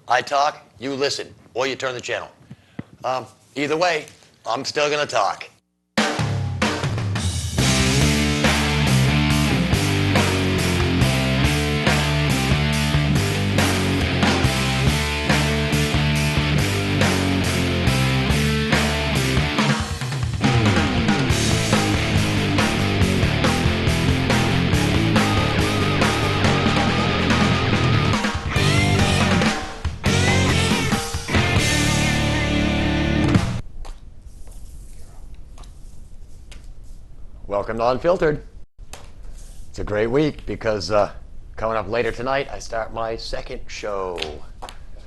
I talk, you listen, or you turn the channel. Either way, I'm still going to talk. Welcome to Unfiltered. It's a great week because coming up later tonight, I start my second show,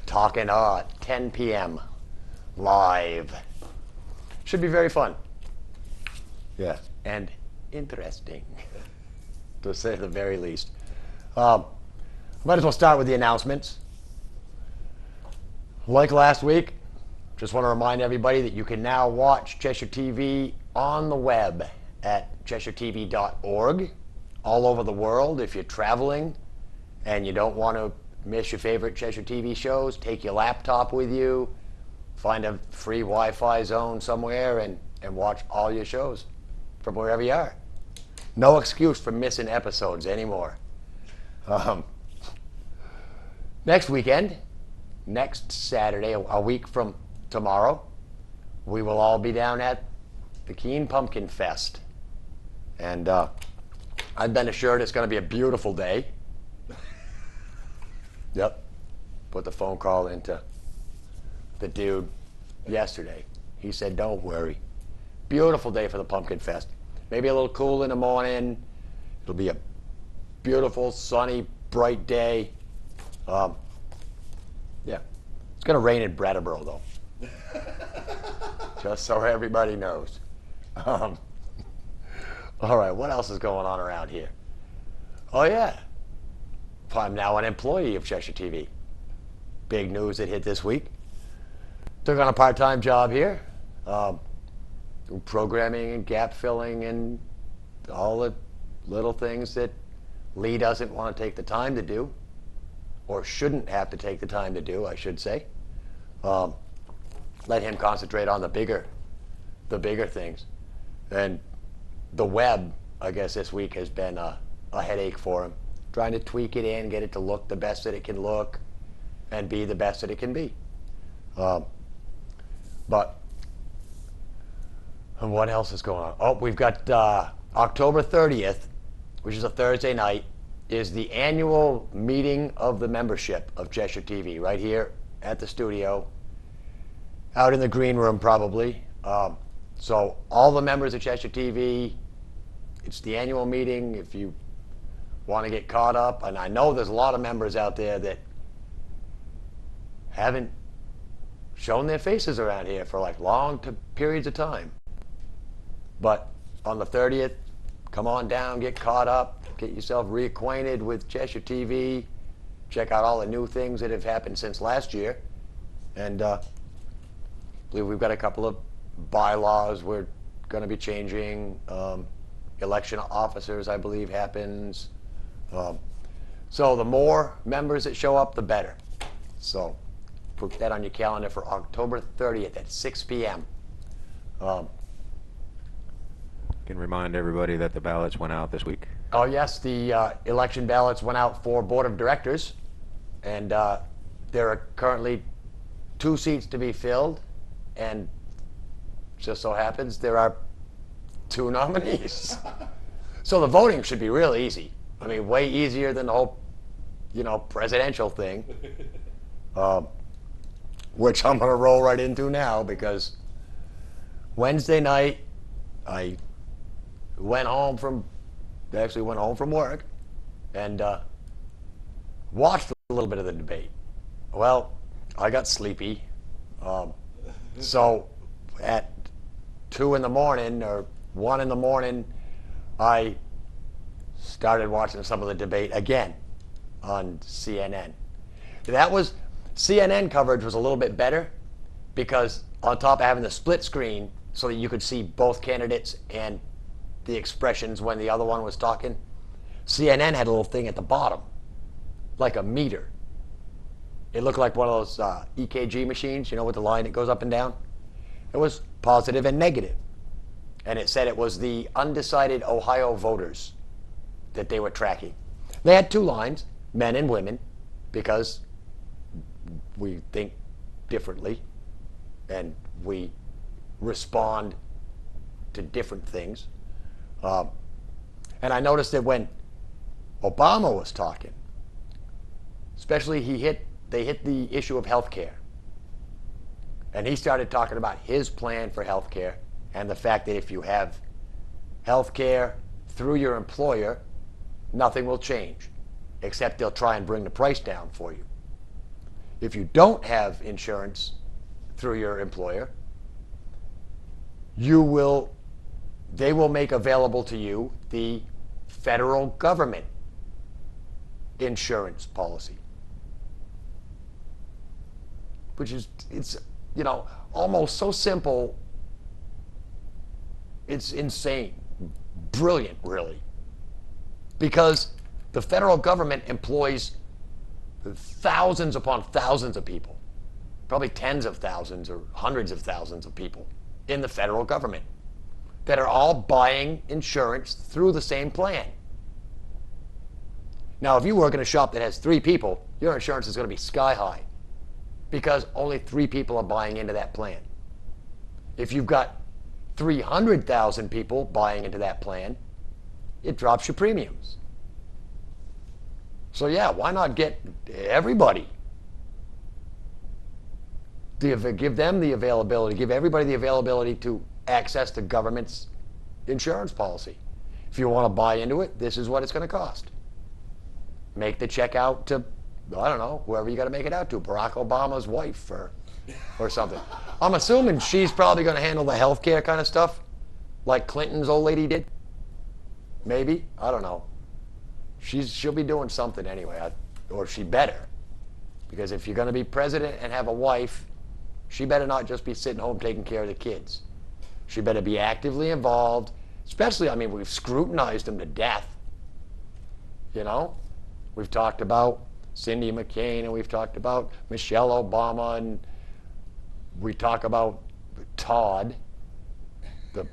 Talking 10 p.m. live. Should be very fun. Yeah, and interesting, to say the very least. Might as well start with the announcements. Like last week, just want to remind everybody that you can now watch Cheshire TV on the web at CheshireTV.org all over the world. If you're traveling and you don't want to miss your favorite Cheshire TV shows, take your laptop with you, find a free Wi-Fi zone somewhere and watch all your shows from wherever you are. No excuse for missing episodes anymore. Next weekend, next Saturday, a week from tomorrow, we will all be down at the Keene Pumpkin Fest. And I've been assured it's going to be a beautiful day. Yep. Put the phone call into the dude yesterday. He said, don't worry. Beautiful day for the Pumpkin Fest. Maybe a little cool in the morning. It'll be a beautiful, sunny, bright day. Yeah. It's going to rain in Brattleboro, though. Just so everybody knows. All right, what else is going on around here? Oh, yeah. I'm now an employee of Cheshire TV. Big news that hit this week. Took on a part-time job here. Doing programming and gap filling and all the little things that Lee doesn't want to take the time to do, or shouldn't have to take the time to do, I should say. Let him concentrate on the bigger things. And the web, I guess, this week has been a headache for him. Trying to tweak it in, get it to look the best that it can look, and be the best that it can be. But what else is going on? Oh, we've got October 30th, which is a Thursday night, is the annual meeting of the membership of Cheshire TV, right here at the studio, out in the green room probably. So all the members of Cheshire TV, it's the annual meeting. If you want to get caught up, and I know there's a lot of members out there that haven't shown their faces around here for like long periods of time. But on the 30th, come on down, get caught up, get yourself reacquainted with Cheshire TV, check out all the new things that have happened since last year. And I believe we've got a couple of bylaws we're going to be changing. Election officers, I believe, happens. So the more members that show up, the better. So put that on your calendar for October 30th at 6 p.m. Can remind everybody that the ballots went out this week. Oh yes, the election ballots went out for board of directors, and there are currently 2 seats to be filled, and just so happens there are 2 nominees. So the voting should be real easy. I mean, way easier than the whole, presidential thing, which I'm going to roll right into now, because Wednesday night I went home from work and watched a little bit of the debate. Well, I got sleepy. So at 2 in the morning or 1 in the morning, I started watching some of the debate again on CNN. CNN coverage was a little bit better because on top of having the split screen so that you could see both candidates and the expressions when the other one was talking, CNN had a little thing at the bottom, like a meter. It looked like one of those EKG machines, with the line that goes up and down. It was positive and negative. And it said it was the undecided Ohio voters that they were tracking. They had two lines, men and women, because we think differently and we respond to different things. And I noticed that when Obama was talking, especially they hit the issue of health care. And he started talking about his plan for health care and the fact that if you have health care through your employer, nothing will change, except they'll try and bring the price down for you. If you don't have insurance through your employer, they will make available to you the federal government insurance policy. Which is, it's almost so simple, it's insane. Brilliant, really. Because the federal government employs thousands upon thousands of people, probably tens of thousands or hundreds of thousands of people in the federal government that are all buying insurance through the same plan. Now, if you work in a shop that has 3 people, your insurance is going to be sky high because only 3 people are buying into that plan. If you've got 300,000 people buying into that plan, it drops your premiums. So yeah, why not get everybody? Give them the availability, give everybody the availability to access the government's insurance policy. If you want to buy into it, this is what it's going to cost. Make the check out to, I don't know, whoever you got to make it out to, Barack Obama's wife or something. I'm assuming she's probably going to handle the health care kind of stuff like Clinton's old lady did. Maybe, I don't know. She'll be doing something anyway, or she better. Because if you're going to be president and have a wife, she better not just be sitting home taking care of the kids. She better be actively involved, especially, we've scrutinized them to death. We've talked about Cindy McCain, and we've talked about Michelle Obama, and we talk about Todd, the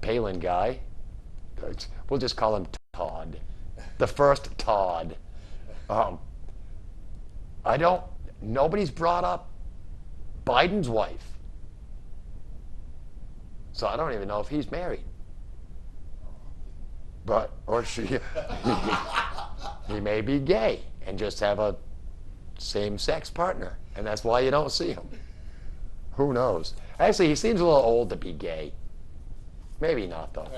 Palin guy. We'll just call him Todd. The first Todd. Nobody's brought up Biden's wife. So I don't even know if he's married. Or she, he may be gay and just have a same-sex partner, and that's why you don't see him. Who knows? Actually, he seems a little old to be gay. Maybe not, though.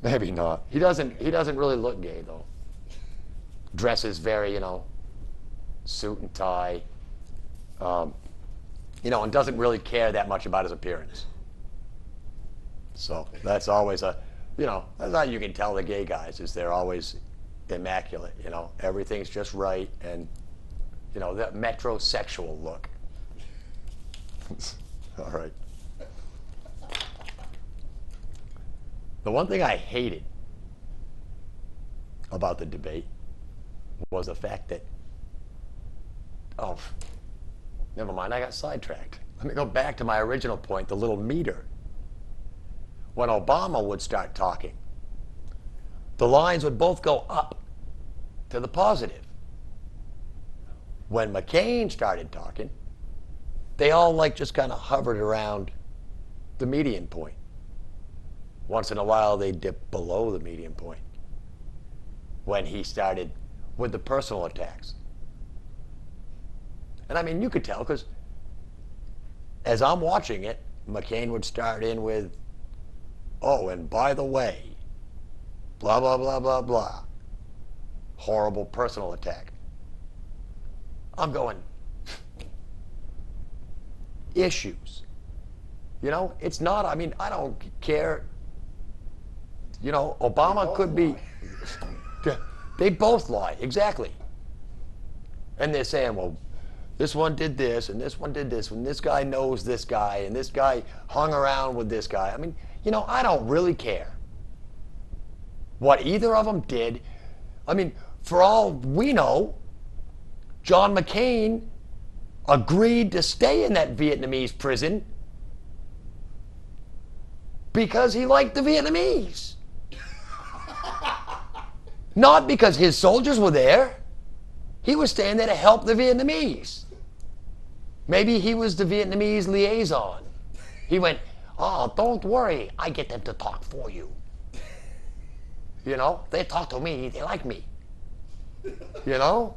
Maybe not. He doesn't really look gay, though. Dresses very, suit and tie. And doesn't really care that much about his appearance. So that's always that's how you can tell the gay guys, is they're always immaculate, everything's just right, and, that metrosexual look. All right. The one thing I hated about the debate was the fact that, never mind, I got sidetracked. Let me go back to my original point, the little meter. When Obama would start talking, the lines would both go up to the positive. When McCain started talking, they all just kind of hovered around the median point. Once in a while, they dip below the median point when he started with the personal attacks. And you could tell, because as I'm watching it, McCain would start in with, and by the way, blah, blah, blah, blah, blah. Horrible personal attack. I'm going, issues. It's not, I don't care. Obama could be, they both lie, exactly. And they're saying, well, this one did this, and this one did this, and this guy knows this guy, and this guy hung around with this guy. I don't really care what either of them did. For all we know, John McCain agreed to stay in that Vietnamese prison because he liked the Vietnamese. Not because his soldiers were there. He was staying there to help the Vietnamese. Maybe he was the Vietnamese liaison. He went, oh, don't worry, I get them to talk for you. You know, they talk to me, they like me. You know?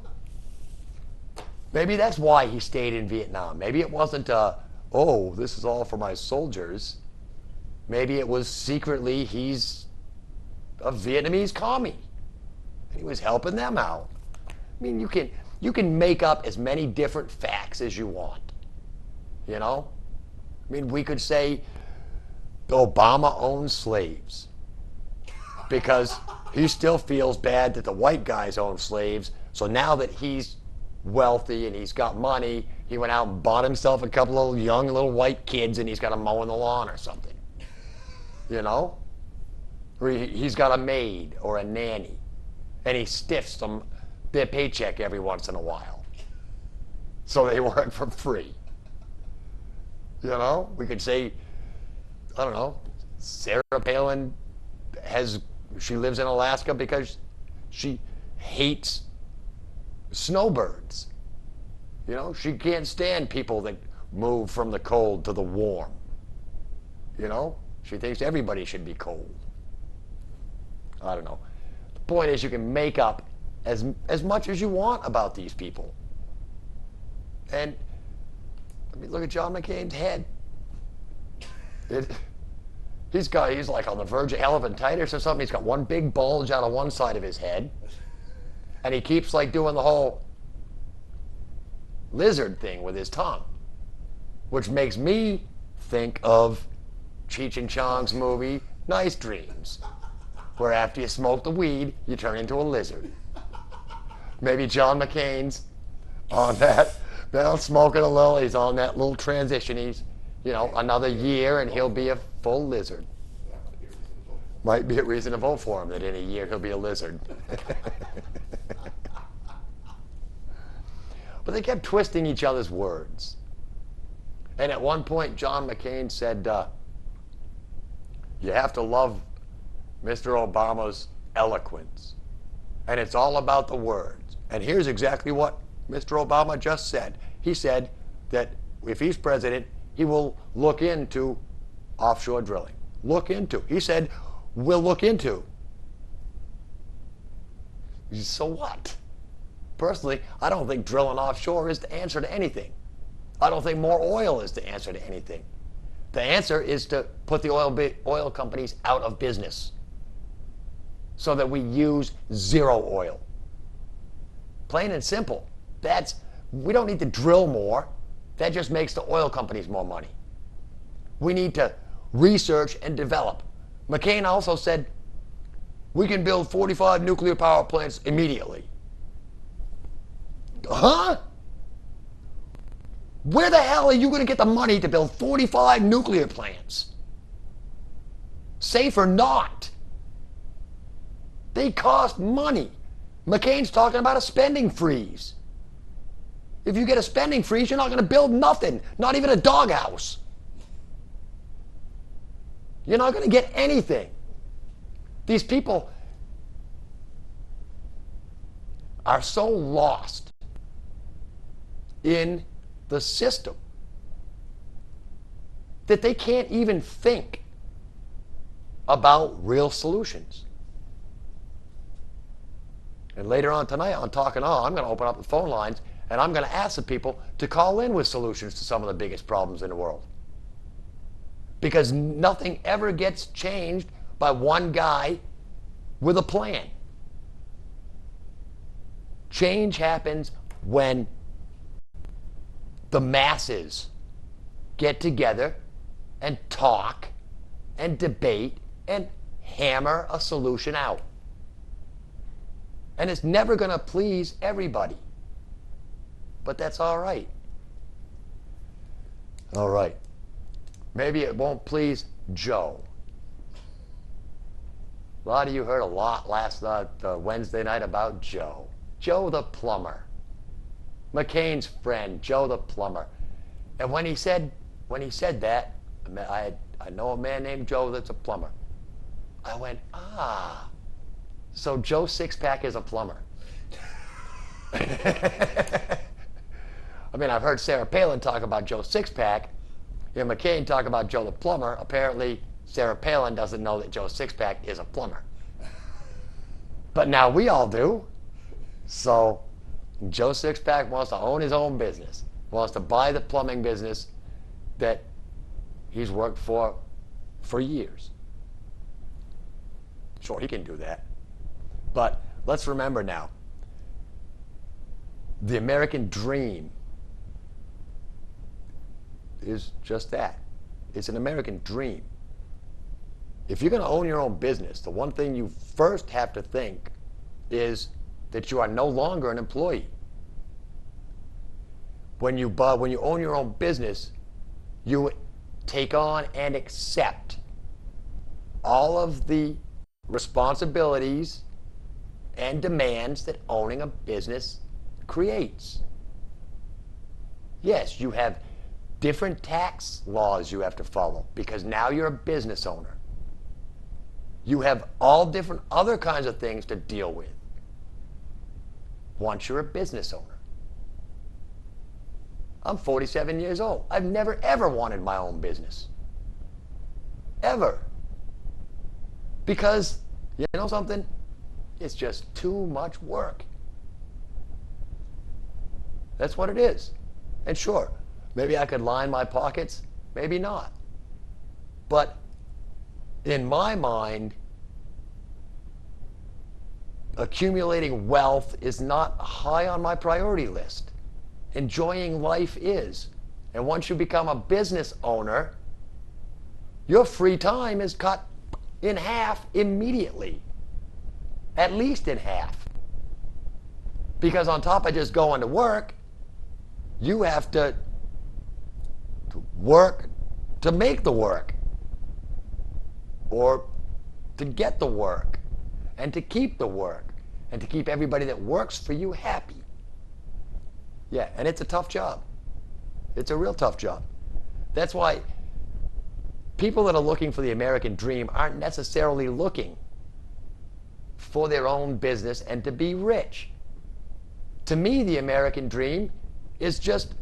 Maybe that's why he stayed in Vietnam. Maybe it wasn't, oh, this is all for my soldiers. Maybe it was secretly he's a Vietnamese commie. He was helping them out. I mean, you can make up as many different facts as you want. You know? I mean, we could say Obama owns slaves because he still feels bad that the white guys own slaves. So now that he's wealthy and he's got money, he went out and bought himself a couple of young little white kids and he's got them mowing the lawn or something. You know? Or he's got a maid or a nanny and he stiffs them their paycheck every once in a while. So they work for free. You know? We could say, I don't know, Sarah Palin she lives in Alaska because she hates snowbirds. You know, she can't stand people that move from the cold to the warm. You know, she thinks everybody should be cold. I don't know. The point is you can make up as much as you want about these people. And I mean, look at John McCain's head. He's like on the verge of elephantitis or something. He's got one big bulge out of one side of his head. And he keeps like doing the whole lizard thing with his tongue, which makes me think of Cheech and Chong's movie, Nice Dreams, where after you smoke the weed, you turn into a lizard. Maybe John McCain's on that, now smoking a little, he's on that little transition. He's, you know, another year and he'll be a full lizard. Might be a reason to vote for him, that in a year he'll be a lizard. But they kept twisting each other's words. And at one point, John McCain said, you have to love Mr. Obama's eloquence. And it's all about the words. And here's exactly what Mr. Obama just said. He said that if he's president, he will look into offshore drilling. Look into. He said, we'll look into. So what? Personally, I don't think drilling offshore is the answer to anything. I don't think more oil is the answer to anything. The answer is to put the oil companies out of business so that we use zero oil. Plain and simple. We don't need to drill more. That just makes the oil companies more money. We need to research and develop. McCain also said, we can build 45 nuclear power plants immediately. Huh? Where the hell are you going to get the money to build 45 nuclear plants? Safe or not? They cost money. McCain's talking about a spending freeze. If you get a spending freeze, you're not going to build nothing, not even a doghouse. You're not going to get anything. These people are so lost in the system that they can't even think about real solutions. And later on tonight on Talking On, I'm going to open up the phone lines and I'm going to ask the people to call in with solutions to some of the biggest problems in the world. Because nothing ever gets changed by one guy with a plan. Change happens when the masses get together and talk and debate and hammer a solution out. And it's never going to please everybody. But that's all right. All right. Maybe it won't please Joe. A lot of you heard a lot last Wednesday night about Joe. Joe the plumber. McCain's friend, Joe the plumber. And when he said that, I know a man named Joe that's a plumber. I went, ah, so Joe Sixpack is a plumber. I mean, I've heard Sarah Palin talk about Joe Sixpack. Hear McCain talk about Joe the plumber. Apparently, Sarah Palin doesn't know that Joe Sixpack is a plumber. But now we all do. So Joe Sixpack wants to own his own business, wants to buy the plumbing business that he's worked for years. Sure, he can do that. But let's remember now, the American dream is just that. It's an American dream. If you're going to own your own business, the one thing you first have to think is that you are no longer an employee. When you own your own business, you take on and accept all of the responsibilities and demands that owning a business creates. Yes, you have different tax laws you have to follow because now you're a business owner. You have all different other kinds of things to deal with once you're a business owner. I'm 47 years old. I've never ever wanted my own business. Ever. Because, you know something? It's just too much work. That's what it is. And sure, maybe I could line my pockets, maybe not. But in my mind, accumulating wealth is not high on my priority list. Enjoying life is. And once you become a business owner, your free time is cut in half immediately. At least in half. Because on top of just going to work, you have to work to make the work. Or to get the work. And to keep the work. And to keep everybody that works for you happy. Yeah, and it's a tough job. It's a real tough job. That's why people that are looking for the American dream aren't necessarily looking for their own business and to be rich. To me, the American dream is just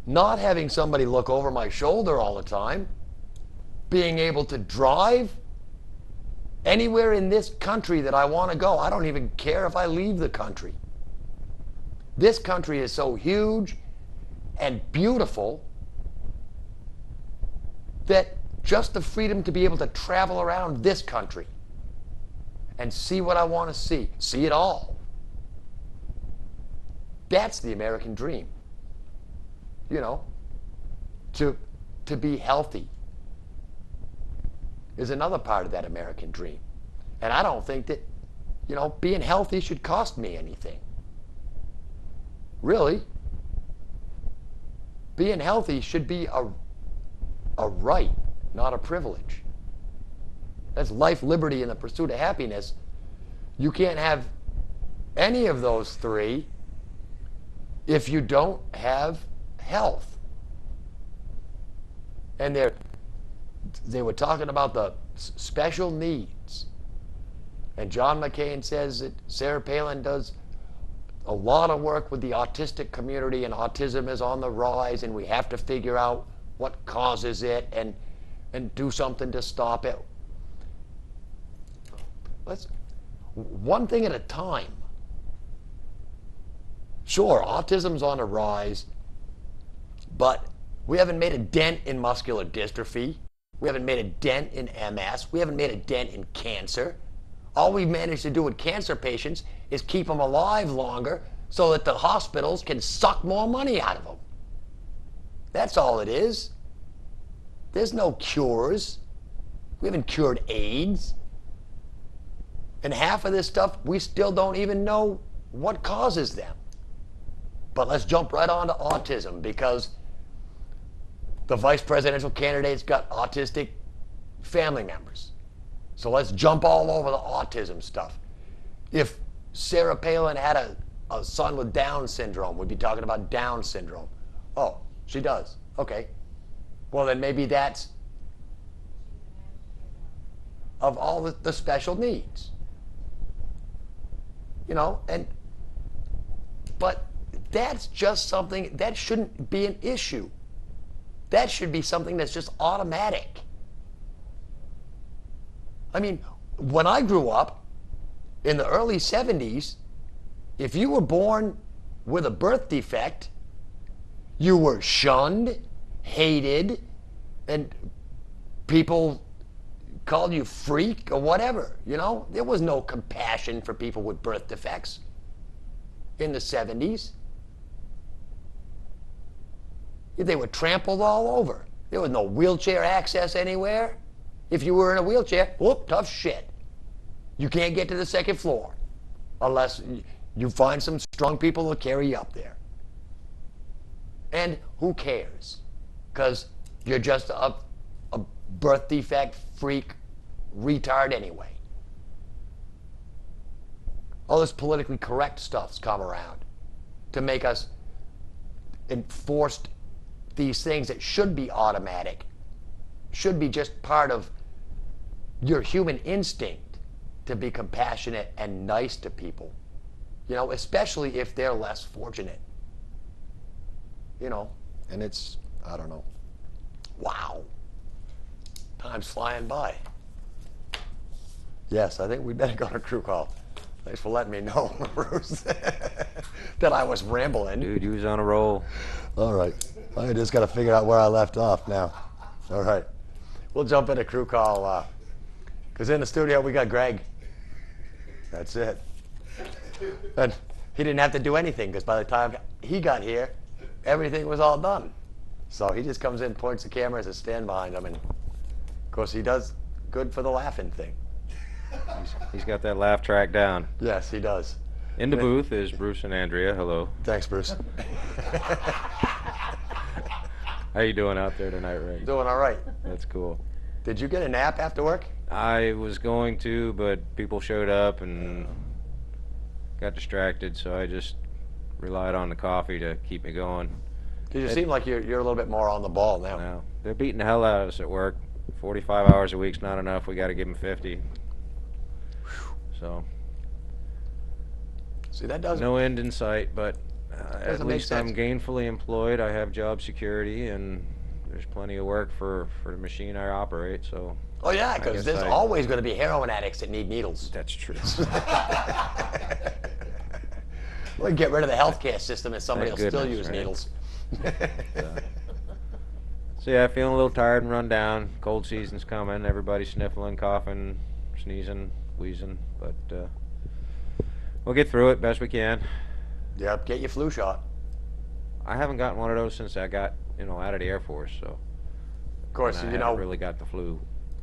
not having somebody look over my shoulder all the time, being able to drive anywhere in this country that I want to go. I don't even care if I leave the country. This country is so huge and beautiful that just the freedom to be able to travel around this country and see what I want to see it all. That's the American dream. You know, to be healthy is another part of that American dream. And I don't think that, you know, being healthy should cost me anything. Really. Being healthy should be a right, not a privilege. That's life, liberty, and the pursuit of happiness. You can't have any of those three if you don't have health. And they were talking about the special needs. And John McCain says that Sarah Palin does a lot of work with the autistic community, and autism is on the rise, and we have to figure out what causes it and do something to stop it. Let's one thing at a time. Sure, autism's on the rise, but we haven't made a dent in muscular dystrophy. We haven't made a dent in MS. We haven't made a dent in cancer. All we've managed to do with cancer patients is keep them alive longer so that the hospitals can suck more money out of them. That's all it is. There's no cures. We haven't cured AIDS. And half of this stuff, we still don't even know what causes them. But let's jump right on to autism, because the vice presidential candidate's got autistic family members. So let's jump all over the autism stuff. If Sarah Palin had a son with Down syndrome would be talking about Down syndrome. Oh, she does. Okay. Well, then maybe that's of all the special needs. You know, but that's just something that shouldn't be an issue. That should be something that's just automatic. I mean, when I grew up in the early 70s, if you were born with a birth defect, you were shunned, hated, and people called you freak or whatever. You know, there was no compassion for people with birth defects in the 70s. They were trampled all over. There was no wheelchair access anywhere. If you were in a wheelchair, whoop, tough shit. You can't get to the second floor unless you find some strong people to carry you up there. And who cares? Because you're just a birth defect freak retard anyway. All this politically correct stuff's come around to make us enforced these things that should be automatic, should be just part of your human instinct to be compassionate and nice to people, you know, especially if they're less fortunate, you know. And it's, I don't know, wow, time's flying by. Yes, I think we better go to crew call. Thanks for letting me know, Bruce, that I was rambling. Dude, you was on a roll. All right. I just got to figure out where I left off now. All right. We'll jump into crew call. Because in the studio, we got Greg. That's it. And he didn't have to do anything because by the time he got here, everything was all done. So he just comes in, points the cameras, and stand behind him. And, of course, he does good for the laughing thing. He's got that laugh track down. Yes, he does. In the booth is Bruce and Andrea. Hello. Thanks, Bruce. How you doing out there tonight, Ray? Doing all right. That's cool. Did you get a nap after work? I was going to, but people showed up and got distracted, so I just relied on the coffee to keep me going. Because you seem like you're a little bit more on the ball now. Now, they're beating the hell out of us at work. 45 hours a week's not enough. We got to give them 50. So, see, that doesn't. no end in sight, but at least I'm sense. gainfully employed. I have job security, and there's plenty of work for the machine I operate. So. Oh yeah, I because guess there's always going to be heroin addicts that need needles. That's true. We'll get rid of the healthcare system and somebody will Thank still goodness, use right? needles. So yeah, feeling a little tired and run down. Cold season's coming. Everybody's sniffling, coughing, sneezing, wheezing, but we'll get through it best we can. Yep, get your flu shot. I haven't gotten one of those since I got, out of the Air Force, so. Of course, and I you haven't know. really got the flu.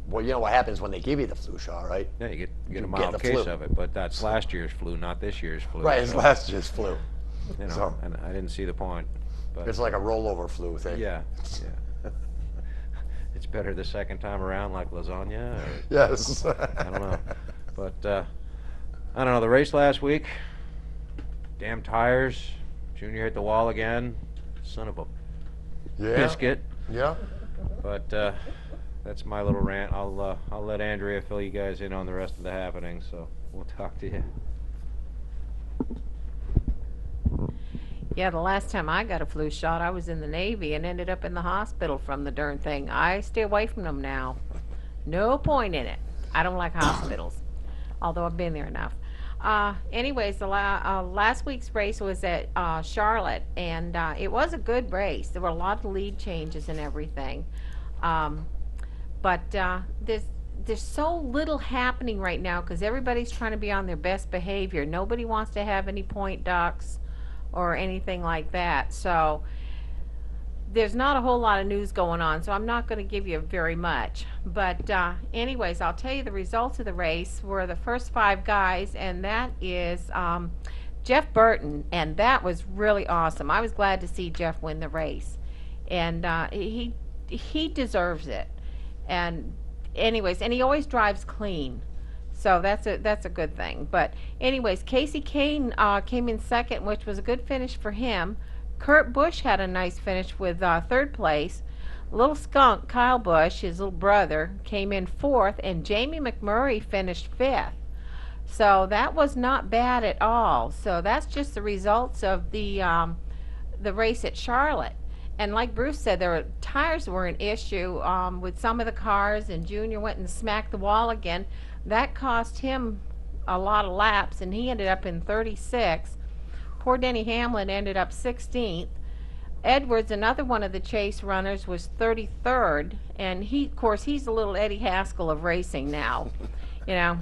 Well, you know what happens when they give you the flu shot, right? Yeah, you get You a get mild the case flu. of it, but that's last year's flu, not this year's flu. Right, it's so, last year's flu. So and I didn't see the point. But it's like a rollover flu thing. yeah. It's better the second time around, like lasagna. Or, Yes. I don't know, but I don't know. The race last week, damn tires. Junior hit the wall again. Son of a biscuit. Yeah. But that's my little rant. I'll let Andrea fill you guys in on the rest of the happenings. So we'll talk to you. Yeah, the last time I got a flu shot, I was in the Navy and ended up in the hospital from the darn thing. I stay away from them now. No point in it. I don't like hospitals, although I've been there enough. Anyways, the last week's race was at Charlotte, and it was a good race. There were a lot of lead changes and everything. But there's so little happening right now because everybody's trying to be on their best behavior. Nobody wants to have any point ducks or anything like that. So there's not a whole lot of news going on, so I'm not going to give you very much. But anyways, I'll tell you the results of the race were the first 5 guys, and that is Jeff Burton, and that was really awesome. I was glad to see Jeff win the race, and he deserves it. And anyways, and he always drives clean. So that's a good thing. But anyways, Casey Kane came in second, which was a good finish for him. Kurt Busch had a nice finish with third place. Little skunk Kyle Busch, his little brother, came in fourth, and Jamie McMurray finished fifth. So that was not bad at all. So that's just the results of the race at Charlotte. And like Bruce said, tires were an issue with some of the cars, and Junior went and smacked the wall again. That cost him a lot of laps, and he ended up in 36. Poor Denny Hamlin ended up 16th. Edwards, another one of the chase runners, was 33rd, and of course, he's a little Eddie Haskell of racing now. You know,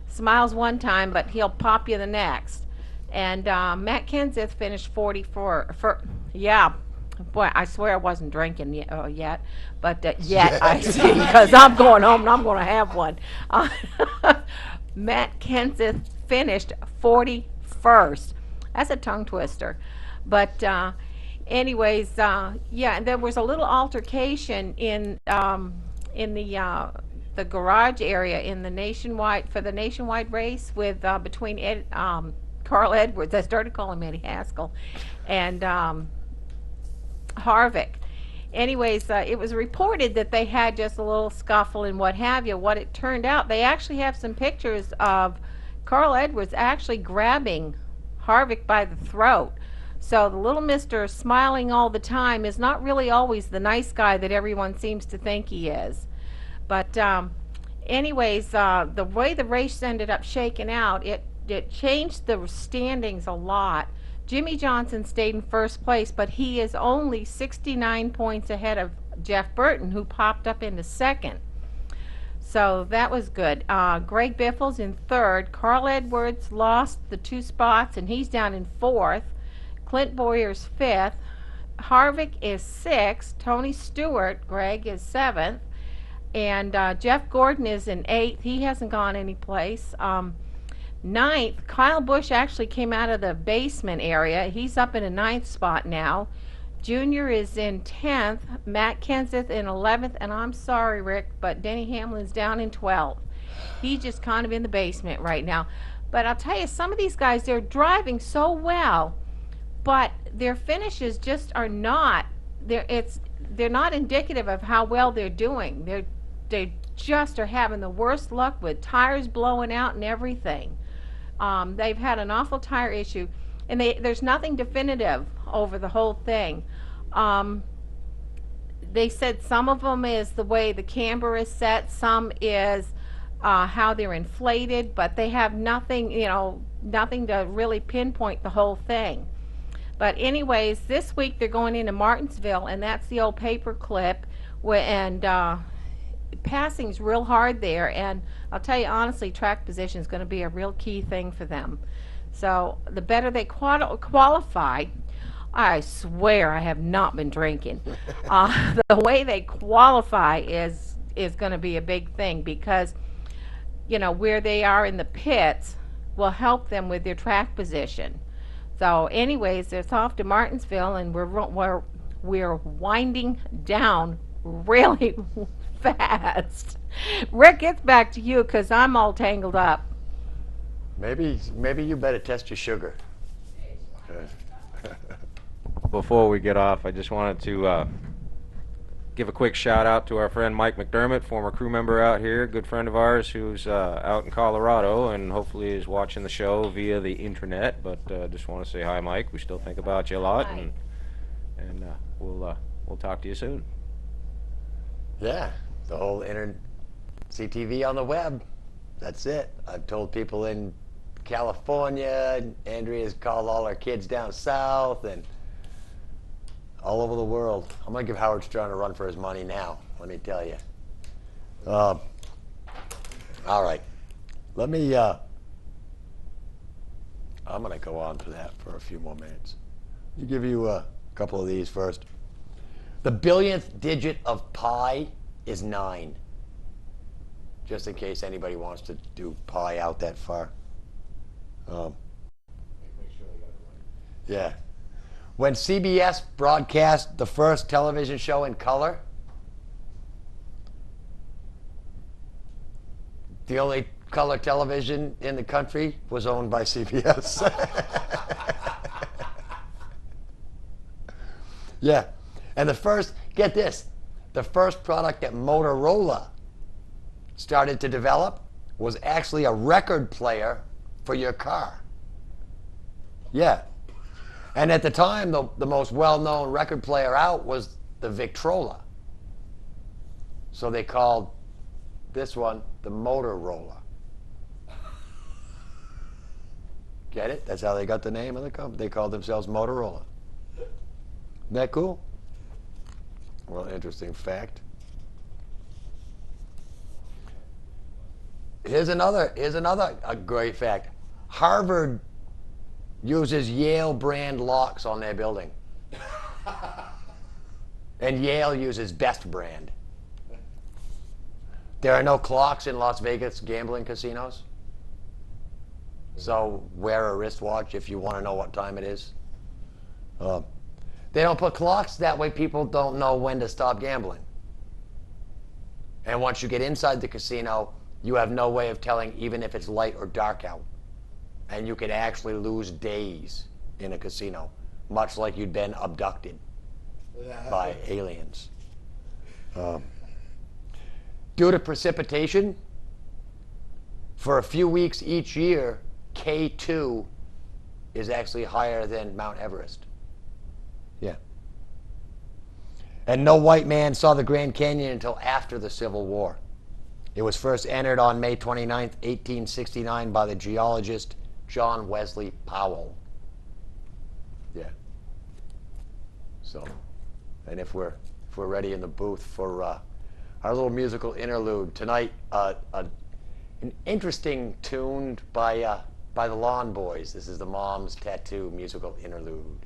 smiles one time, but he'll pop you the next. And Matt Kenseth finished 44. Yeah, boy, I swear I wasn't drinking yet, but yet I see, because I'm going home and I'm going to have one. Matt Kenseth finished 41st. That's a tongue twister. But anyways, yeah, there was a little altercation in the garage area in the nationwide race with between Carl Edwards. I started calling him Eddie Haskell, and Harvick. Anyways, it was reported that they had just a little scuffle and what have you. What it turned out, they actually have some pictures of Carl Edwards actually grabbing Harvick by the throat. So the little mister smiling all the time is not really always the nice guy that everyone seems to think he is. But anyways, the way the race ended up shaking out, it changed the standings a lot. Jimmy Johnson stayed in first place, but he is only 69 points ahead of Jeff Burton, who popped up into second. So that was good. Greg Biffle's in third. Carl Edwards lost the 2 spots, and he's down in fourth. Clint Boyer's fifth. Harvick is sixth. Tony Stewart, Greg, is seventh. And Jeff Gordon is in eighth. He hasn't gone anyplace. Ninth, Kyle Busch actually came out of the basement area. He's up in a ninth spot now. Junior is in 10th, Matt Kenseth in 11th, and I'm sorry, Rick, but Denny Hamlin's down in 12th. He's just kind of in the basement right now. But I'll tell you, some of these guys, they're driving so well, but their finishes just are not, they're not indicative of how well they're doing. They just are having the worst luck with tires blowing out and everything. They've had an awful tire issue, and there's nothing definitive over the whole thing. They said some of them is the way the camber is set, some is how they're inflated, but they have nothing, nothing to really pinpoint the whole thing. But anyways, this week they're going into Martinsville, and that's the old paper clip, and passing's real hard there, and I'll tell you honestly, track position is going to be a real key thing for them. So the better they qualify, I swear I have not been drinking. The way they qualify is going to be a big thing, because where they are in the pits will help them with their track position. So anyways, it's off to Martinsville, and we're winding down really fast. Rick, it's back to you, because I'm all tangled up. Maybe you better test your sugar. Before we get off, I just wanted to give a quick shout out to our friend Mike McDermott, former crew member out here, good friend of ours who's out in Colorado and hopefully is watching the show via the internet. But just want to say hi, Mike. We still think about you a lot, Hi. and we'll talk to you soon. Yeah, the whole CTV on the web. That's it. I've told people in California, Andrea's called all her kids down south, and all over the world. I'm going to give Howard Stern a run for his money now, let me tell you. All right. Let me, I'm going to go on to that for a few more minutes. Let me give you a couple of these first. The billionth digit of pi is 9. Just in case anybody wants to do pi out that far. Yeah. When CBS broadcast the first television show in color, the only color television in the country was owned by CBS. Yeah. And get this, the first product that Motorola started to develop was actually a record player for your car. Yeah. And at the time, the most well-known record player out was the Victrola. So they called this one the Motorola. Get it? That's how they got the name of the company. They called themselves Motorola. Isn't that cool? Well, interesting fact. Here's another a great fact. Harvard uses Yale brand locks on their building. And Yale uses Best brand. There are no clocks in Las Vegas gambling casinos. So wear a wristwatch if you want to know what time it is. They don't put clocks, that way people don't know when to stop gambling. And once you get inside the casino, you have no way of telling even if it's light or dark out. And you could actually lose days in a casino, much like you'd been abducted by aliens. Due to precipitation, for a few weeks each year, K2 is actually higher than Mount Everest. Yeah. And no white man saw the Grand Canyon until after the Civil War. It was first entered on May 29th, 1869 by the geologist John Wesley Powell. Yeah. So, and if we're ready in the booth for our little musical interlude tonight, an interesting tune by the Lawn Boys. This is the Mom's Tattoo musical interlude.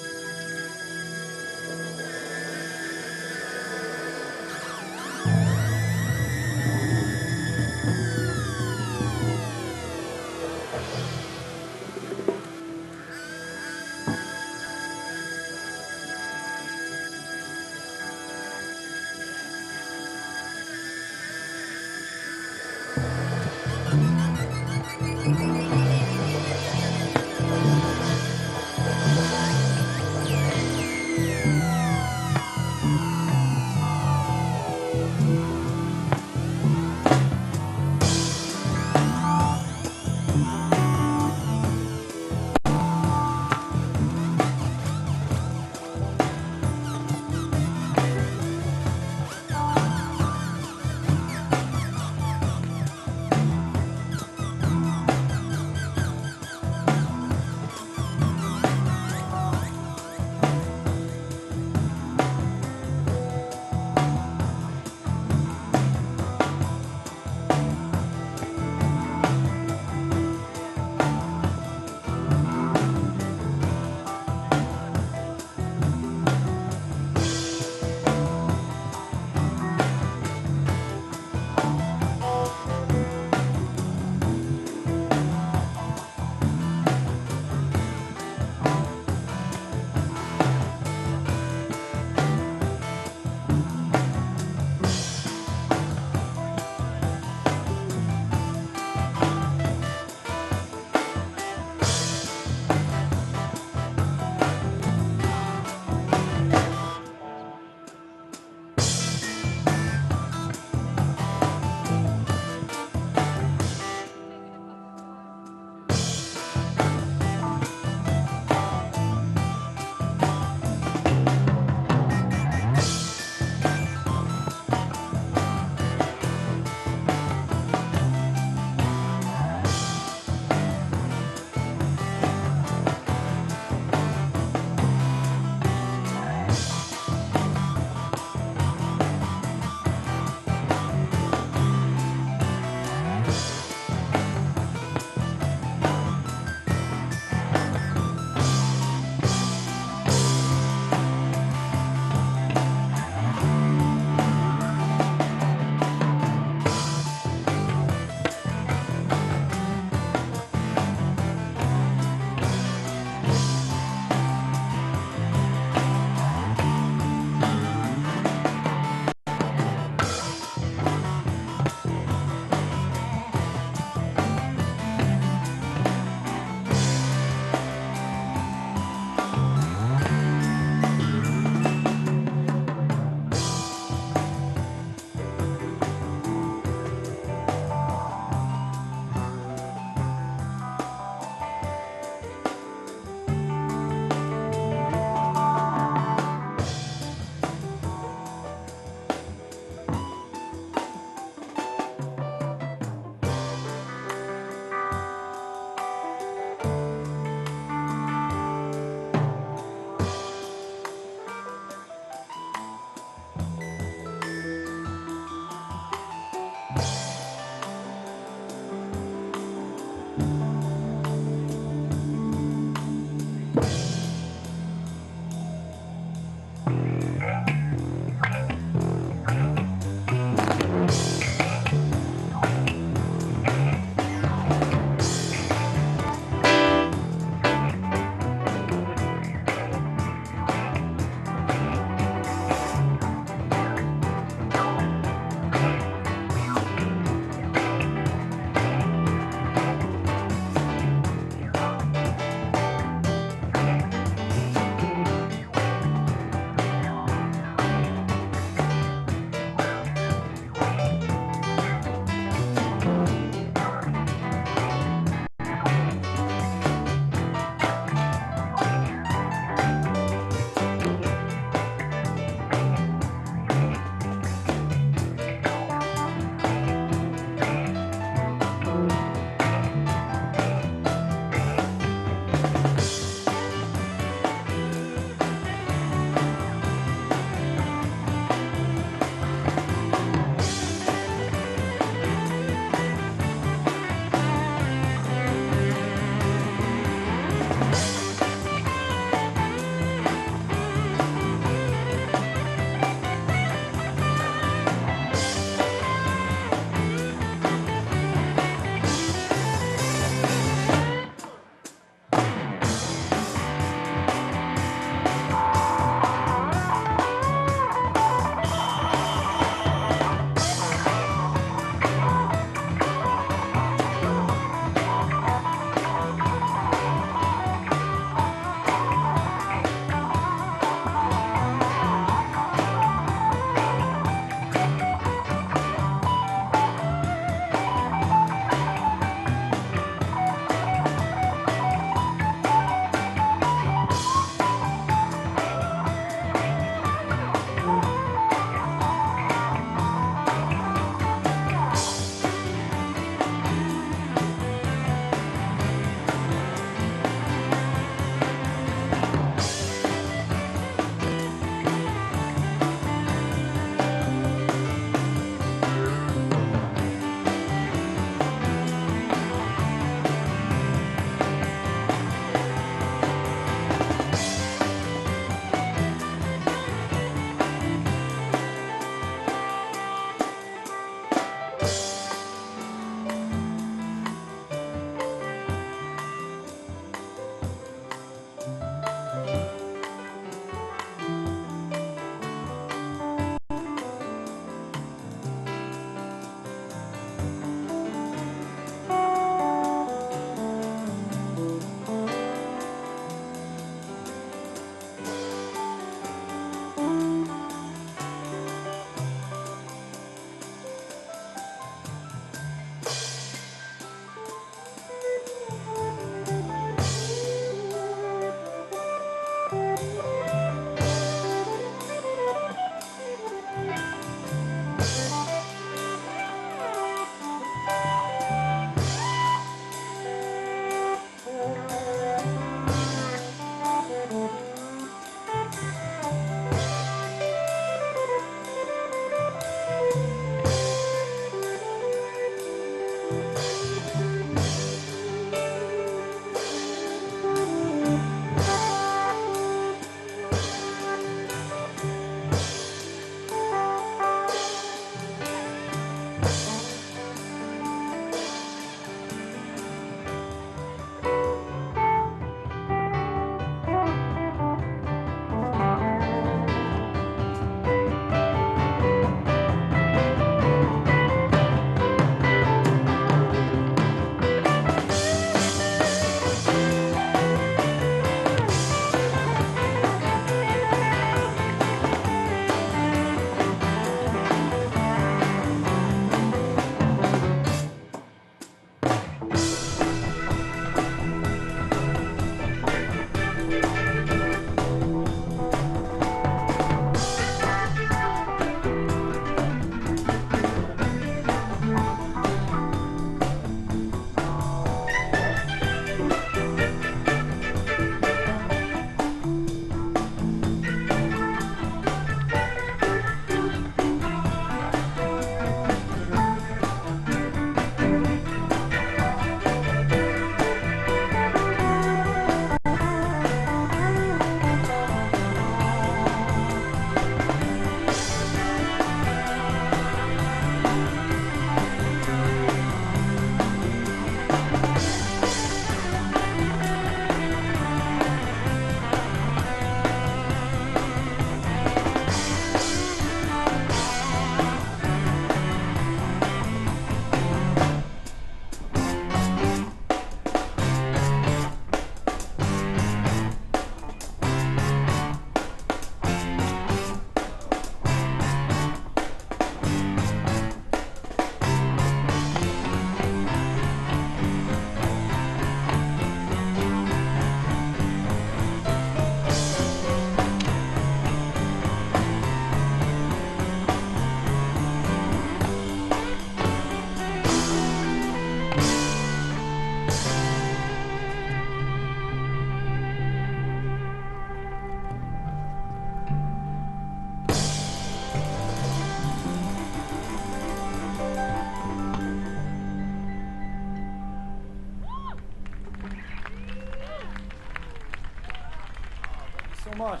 much.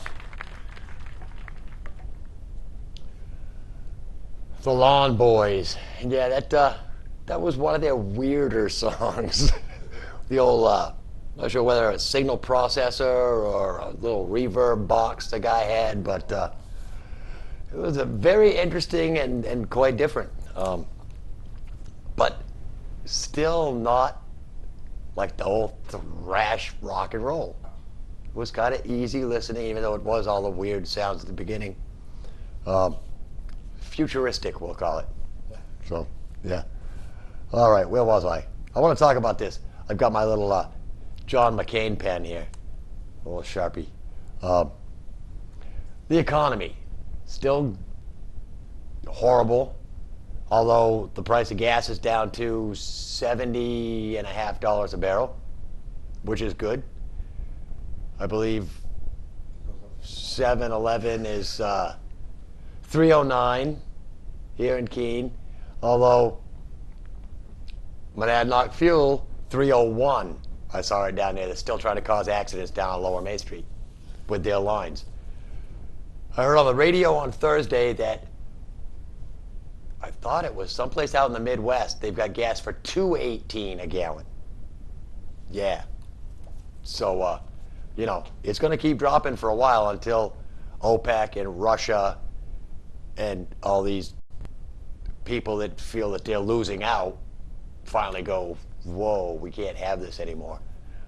The Lawn Boys. Yeah, that was one of their weirder songs. The old, not sure whether a signal processor or a little reverb box the guy had, but it was a very interesting and quite different. But still not like the old thrash rock and roll. It was kind of easy listening, even though it was all the weird sounds at the beginning. Futuristic, we'll call it. So, yeah. All right, where was I? I want to talk about this. I've got my little John McCain pen here, a little Sharpie. The economy, still horrible, although the price of gas is down to $70.50 a barrel, which is good. I believe 7-Eleven is 309 here in Keene, although Monadnock Fuel 301. I saw it down there. They're still trying to cause accidents down on Lower Main Street with their lines. I heard on the radio on Thursday that I thought it was someplace out in the Midwest. They've got gas for $2.18 a gallon. Yeah. So, you know, it's going to keep dropping for a while until OPEC and Russia and all these people that feel that they're losing out finally go, whoa, we can't have this anymore.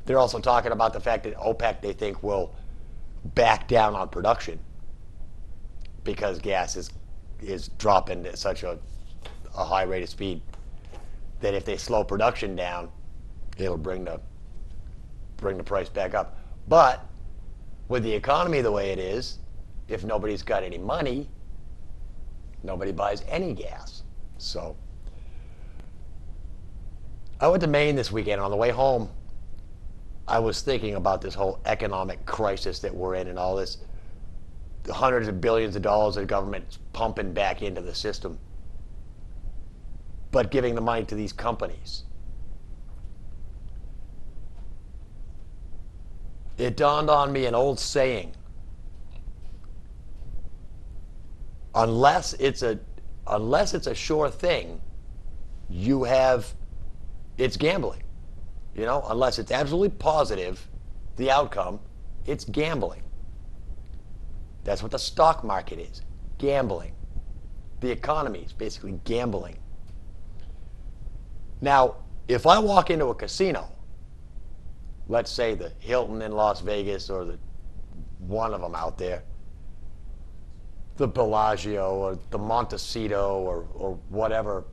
They're also talking about the fact that OPEC, they think, will back down on production because gas is dropping at such a high rate of speed that if they slow production down, it'll bring the price back up. But with the economy the way it is, if nobody's got any money, nobody buys any gas. So I went to Maine this weekend. On the way home, I was thinking about this whole economic crisis that we're in and all this hundreds of billions of dollars the government's pumping back into the system, but giving the money to these companies. It dawned on me an old saying. Unless it's a sure thing, it's gambling. You know, unless it's absolutely positive, the outcome, it's gambling. That's what the stock market is, gambling. The economy is basically gambling. Now, if I walk into a casino, let's say the Hilton in Las Vegas or one of them out there, the Bellagio or the Montecito or whatever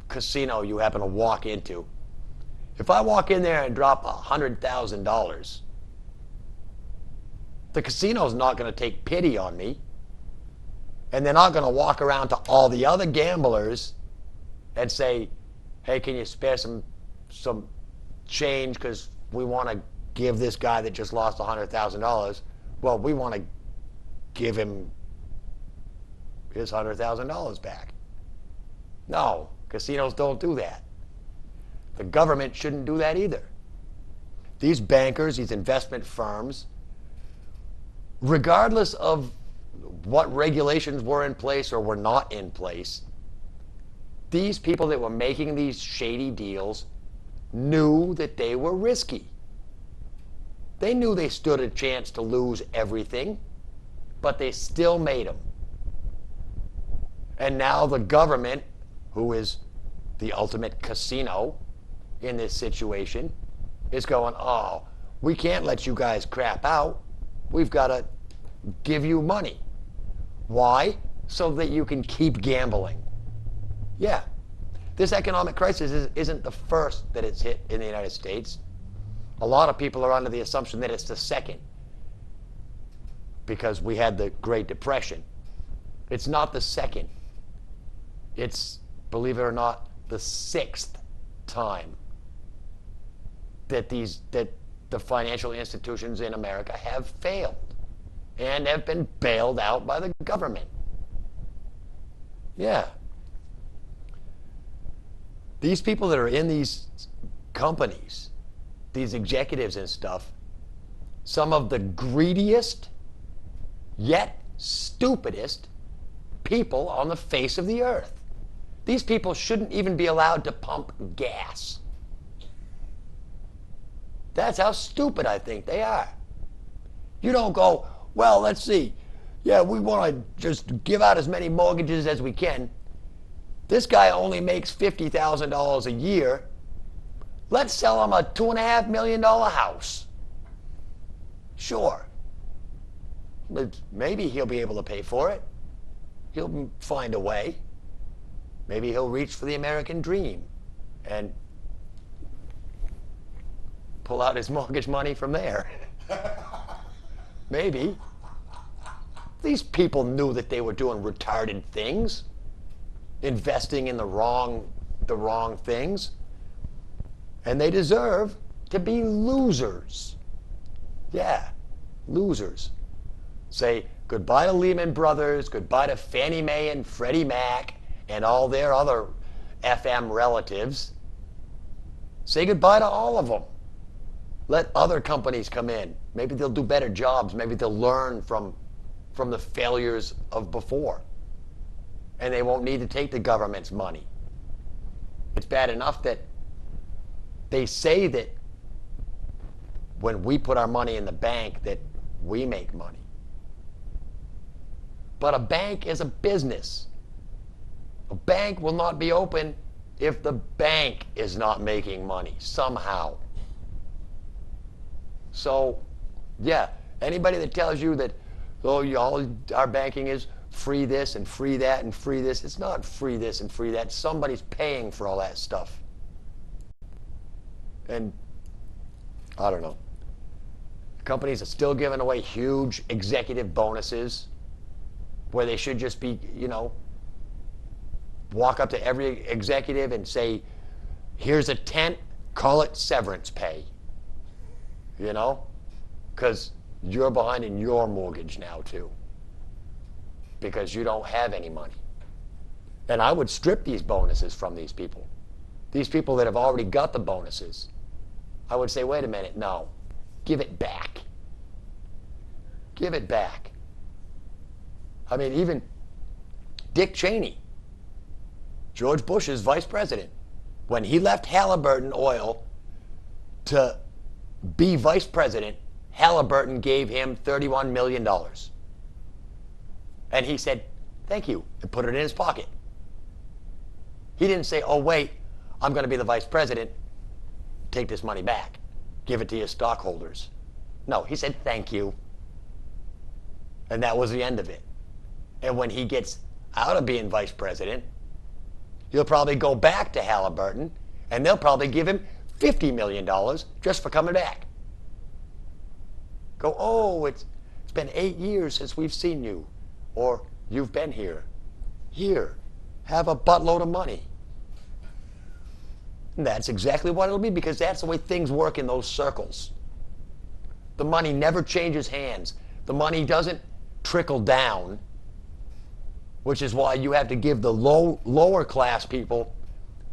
casino you happen to walk into, if I walk in there and drop $100,000, the casino's not going to take pity on me, and they're not going to walk around to all the other gamblers and say, hey, can you spare some change because we want to give this guy that just lost $100,000, well, we want to give him his $100,000 back. No, casinos don't do that. The government shouldn't do that either. These bankers, these investment firms, regardless of what regulations were in place or were not in place, these people that were making these shady deals knew that they were risky. They knew they stood a chance to lose everything, but they still made them. And now the government, who is the ultimate casino in this situation, is going, oh, we can't let you guys crap out. We've got to give you money. Why? So that you can keep gambling. Yeah. This economic crisis isn't the first that it's hit in the United States. A lot of people are under the assumption that it's the second because we had the Great Depression. It's not the second. It's, believe it or not, the sixth time that the financial institutions in America have failed and have been bailed out by the government. Yeah. These people that are in these companies, these executives and stuff, some of the greediest yet stupidest people on the face of the earth. These people shouldn't even be allowed to pump gas. That's how stupid I think they are. You don't go, well, let's see. Yeah, we want to just give out as many mortgages as we can. This guy only makes $50,000 a year. Let's sell him a $2.5 million house. Sure. But maybe he'll be able to pay for it. He'll find a way. Maybe he'll reach for the American dream and pull out his mortgage money from there. Maybe. These people knew that they were doing retarded things, investing in the wrong things, and they deserve to be losers. Yeah, losers. Say goodbye to Lehman Brothers, goodbye to Fannie Mae and Freddie Mac and all their other FM relatives. Say goodbye to all of them. Let other companies come in. Maybe they'll do better jobs. Maybe they'll learn from the failures of before. And they won't need to take the government's money. It's bad enough that they say that when we put our money in the bank that we make money. But a bank is a business. A bank will not be open if the bank is not making money somehow. So, yeah, anybody that tells you that, oh, all our banking is free this and free that and free this, it's not free this and free that. Somebody's paying for all that stuff. And I don't know. Companies are still giving away huge executive bonuses where they should just be, walk up to every executive and say, here's a tent, call it severance pay. Because you're behind in your mortgage now too. Because you don't have any money. And I would strip these bonuses from these people. These people that have already got the bonuses. I would say, wait a minute, no. Give it back. Give it back. I mean, even Dick Cheney, George Bush's vice president, when he left Halliburton Oil to be vice president, Halliburton gave him $31 million. And he said, thank you, and put it in his pocket. He didn't say, oh, wait, I'm going to be the vice president. Take this money back. Give it to your stockholders. No, he said, thank you. And that was the end of it. And when he gets out of being vice president, he'll probably go back to Halliburton, and they'll probably give him $50 million just for coming back. Go, oh, it's been 8 years since we've seen you. Or you've been here. Here, have a buttload of money. And that's exactly what it'll be, because that's the way things work in those circles. The money never changes hands. The money doesn't trickle down, which is why you have to give the lower class people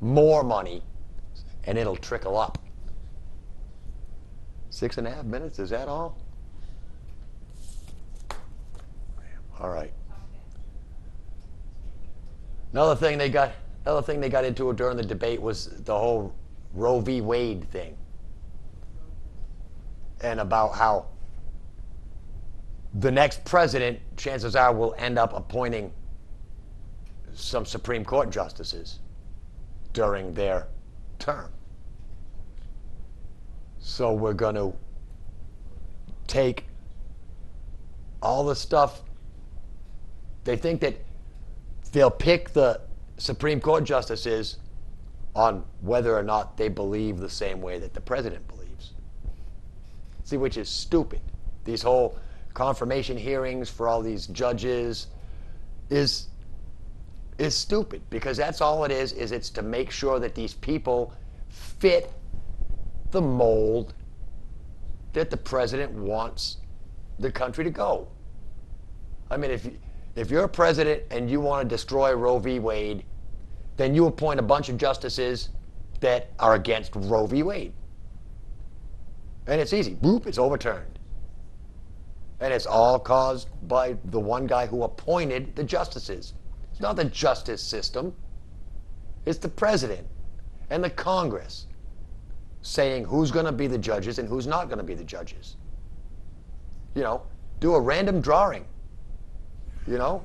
more money, and it'll trickle up. 6.5 minutes, is that all? All right. Another thing they got into during the debate was the whole Roe v. Wade thing, and about how the next president, chances are, will end up appointing some Supreme Court justices during their term. So we're going to take all the stuff. They think that they'll pick the Supreme Court justices on whether or not they believe the same way that the president believes. See, which is stupid. These whole confirmation hearings for all these judges is stupid, because that's all it is it's to make sure that these people fit the mold that the president wants the country to go. I mean, if you're a president and you want to destroy Roe v. Wade, then you appoint a bunch of justices that are against Roe v. Wade. And it's easy. Boop, it's overturned. And it's all caused by the one guy who appointed the justices. It's not the justice system. It's the president and the Congress saying who's going to be the judges and who's not going to be the judges. You know, do a random drawing. You know,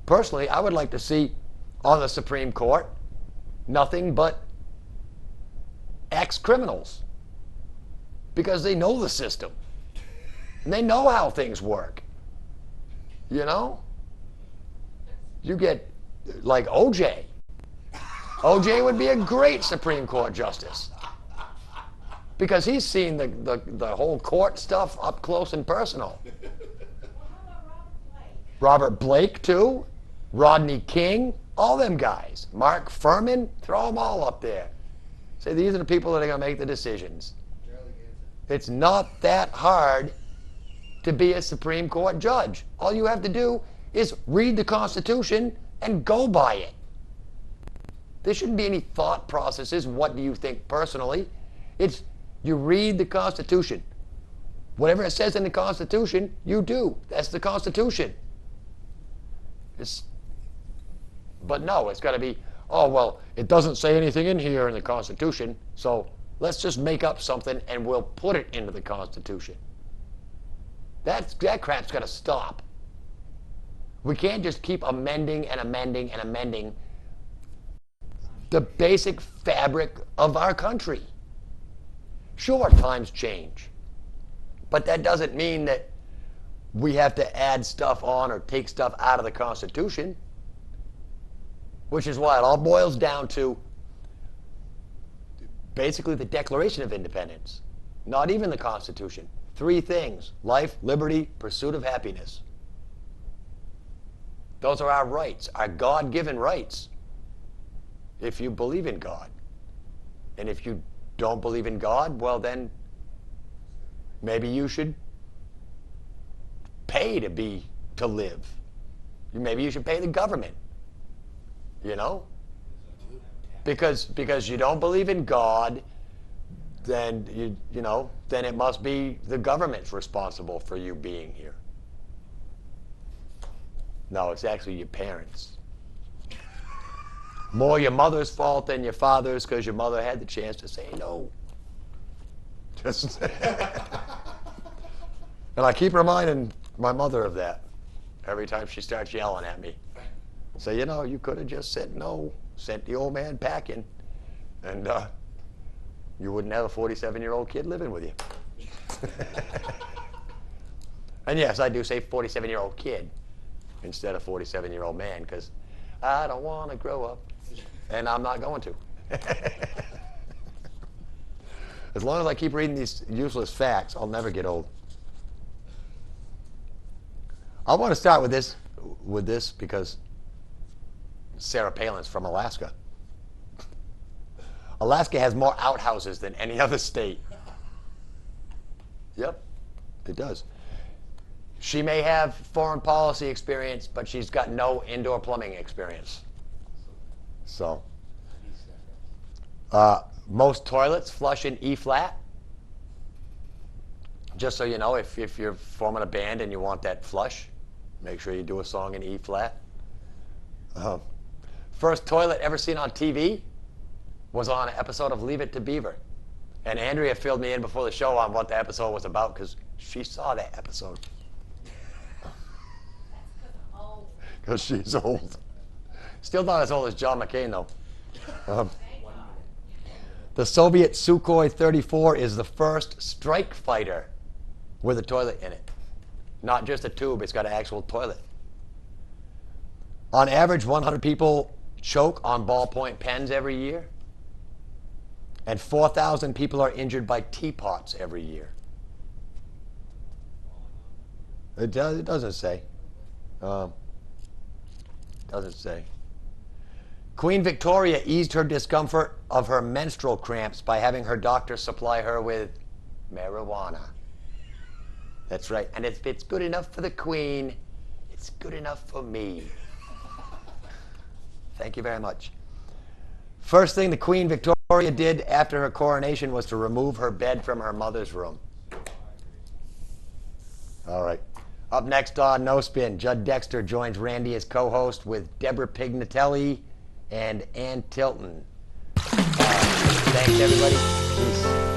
personally, I would like to see on the Supreme Court nothing but ex-criminals, because they know the system and they know how things work. You know, you get like OJ. OJ would be a great Supreme Court justice, because he's seen the whole court stuff up close and personal. Robert Blake, too. Rodney King. All them guys. Mark Furman. Throw them all up there. Say these are the people that are going to make the decisions. It's not that hard to be a Supreme Court judge. All you have to do is read the Constitution and go by it. There shouldn't be any thought processes. What do you think personally? It's you read the Constitution. Whatever it says in the Constitution, you do. That's the Constitution. But no, it's got to be, oh, well, it doesn't say anything in here in the Constitution, so let's just make up something and we'll put it into the Constitution. That crap's got to stop. We can't just keep amending and amending and amending the basic fabric of our country. Sure, times change, but that doesn't mean that we have to add stuff on or take stuff out of the Constitution, which is why it all boils down to basically the Declaration of Independence, not even the Constitution. 3 things: life, liberty, pursuit of happiness. Those are our rights, our God-given rights, if you believe in God. And if you don't believe in God, well then maybe you should pay to live. Maybe you should pay the government. You know? Because you don't believe in God, then then it must be the government's responsible for you being here. No, it's actually your parents. More your mother's fault than your father's, because your mother had the chance to say no. Just and I keep reminding my mother of that every time she starts yelling at me. So, you could have just said no, sent the old man packing, and you wouldn't have a 47-year-old kid living with you. And yes, I do say 47-year-old kid instead of 47-year-old man, because I don't want to grow up, and I'm not going to. As long as I keep reading these useless facts, I'll never get old. I want to start with this because Sarah Palin's from Alaska. Alaska has more outhouses than any other state. Yep, it does. She may have foreign policy experience, but she's got no indoor plumbing experience. So, most toilets flush in E-flat. Just so you know, if you're forming a band and you want that flush, make sure you do a song in E-flat. First toilet ever seen on TV was on an episode of Leave It to Beaver. And Andrea filled me in before the show on what the episode was about, because she saw that episode. Because she's old. Still not as old as John McCain, though. The Soviet Sukhoi 34 is the first strike fighter with a toilet in it. Not just a tube, it's got an actual toilet. On average, 100 people choke on ballpoint pens every year. And 4,000 people are injured by teapots every year. It doesn't say. Doesn't say. Queen Victoria eased her discomfort of her menstrual cramps by having her doctor supply her with marijuana. That's right. And if it's good enough for the Queen, it's good enough for me. Thank you very much. First thing the Queen Victoria did after her coronation was to remove her bed from her mother's room. All right. Up next on No Spin, Judd Dexter joins Randy as co-host with Deborah Pignatelli and Ann Tilton. Thanks, everybody. Peace.